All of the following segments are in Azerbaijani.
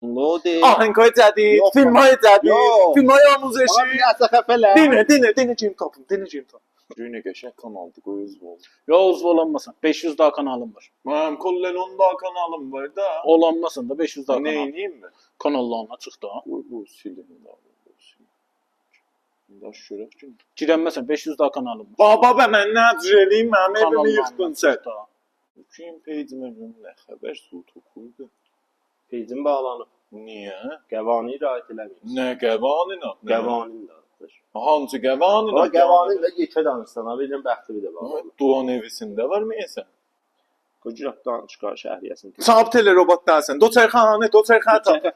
Lodi. Ahəngay jədid, Yox, filmay jədid, yox. filmay amuzəşi. Bana biraz da xəfələ. Dinəcəyim tapım. Günə qəşəng kanaldı, qoy üzv ol. Yo, üzv olanmasan. 500 daha kanalım var. Mənim Kollenon da kanalım var da. Olanmasın da 500 daha kanal. Neyniyim mi? Kanallarına çıx da. Qoy bu silin da. Daş görək ki. Girənməsən 500 daha kanalım var. Baba be mən nə cürəliyim, mənim evimi Kanallarına yıxdın çıx sən. da. Kim peycimə nə xəbər su toxuydu. Peycim bağlanıb. Niyə? Qəvani rəayət eləmir. Nə qəvanına? Qəvanin də. Hansı qəvanına? O qəvanin də yekə danışsan, ha bilin bəxti bir də var. Doğan evisində var mı sən? Qocaqdan çıxar şəhriyyəsini. Sahib tele robot dersen. Doçerxana.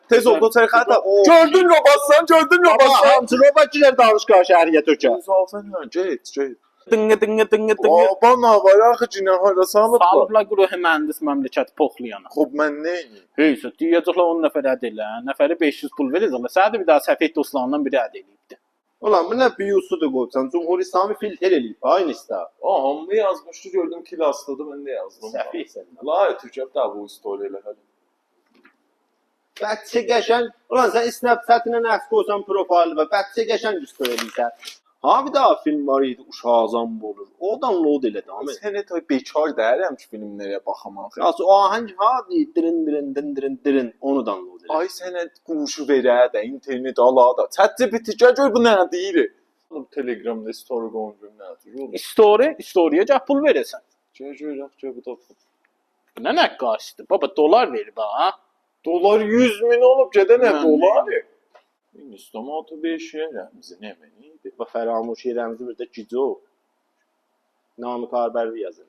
Tez ol doçerxana. Gördün robotsan, gördün Baba, robotsan. hamısı robotçiler danışqar şəhriyə tökə. Zafen ha, get. Dınğı. Bana var axı cinə hara salıblar. Salıblar quruh mühəndis məmləkət poxlayana. Xob mən nə edeyim? Heysə, deyəcəklər 10 nəfər əd elə. Nəfəri 500 pul verəcəklər. Sənə bir daha səfeh dostlarından biri əd eləyibdi. Ulan bu nə büyüsüdür qoysan, Cumhur İslami filtr eləyib, aynı istə. Hamı yazmışdı gördüm kilasladı ben de yazdım. Səfihsən. La Türkçe da bu istoriyalar hadi. Bətçi qəşən, ulan sən Snapchat-ına nəqs qoysan profil və bətçi qəşən üstə eləysən. Ha bir daha film var idi, uşağızam olur. O download elə tamam. Sənə toy bekar deyirəm ki filmlərə baxamaq. Asıl o ahəng ha dirin onu download elə. Ay sənə quşu verə də internet ala da. ChatGPT gör bu nə deyir. Telegramda story qoyuncum nə deyir? Storyyə gəl pul verəsən. Gör bu da. Bu nə nəqqaşdır? Baba dolar ver bax. Dolar 100.000 olub gedə nə Yəni. dolar? İstəmatı 5 yerəmizə nə məniydi? Və fəramuş yerəmizi bir də gico. Namı Karbərvi yazır.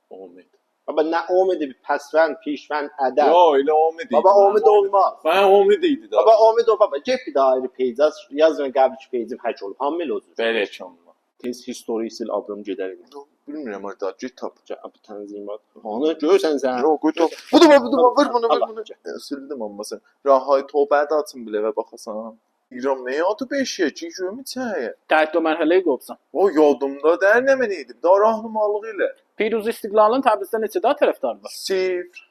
Omid. Baba nə omidi bir pəsvənd, pişvənd, ədəb. Yo elə Omid idi. Baba omid olmaz. Ben Omid idi da. Baba omid o baba. Get bir daha ayrı peyz yaz və qəbul peyzim hack olub. Hamil olsun. Bələkəmlə. Tez history sil ablam gedərim. Bilmirəm orada get tap. Bu tənzimat. Onu görsən sən. Yo qoy tap. Bu da ver bunu. Sildim amma sən. Rahay tobədə açın bilə və baxasan. İram nə adı 5 yə ki görmü çəyə. Təhdə mərhələyə qopsan. O yadımda deyil nə mən idim. Da rahnumalıq ilə. Piruz İstiqlalın Təbrizdə neçə daha tərəfdar var? 0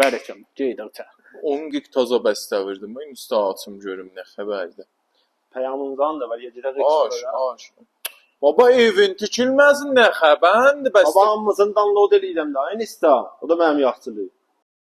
Bərəkəm, gedir çə. 10 gig taza bəstə verdim. Mən üstə açım görüm nə xəbərdir. Peyğəmbərdən də var. Yedirək. Aş. Baba evin tikilməsin nə xəbərdir bəs. Babamızın download eləyirəm də. Aynı istə. O da mənim yaxçılıq.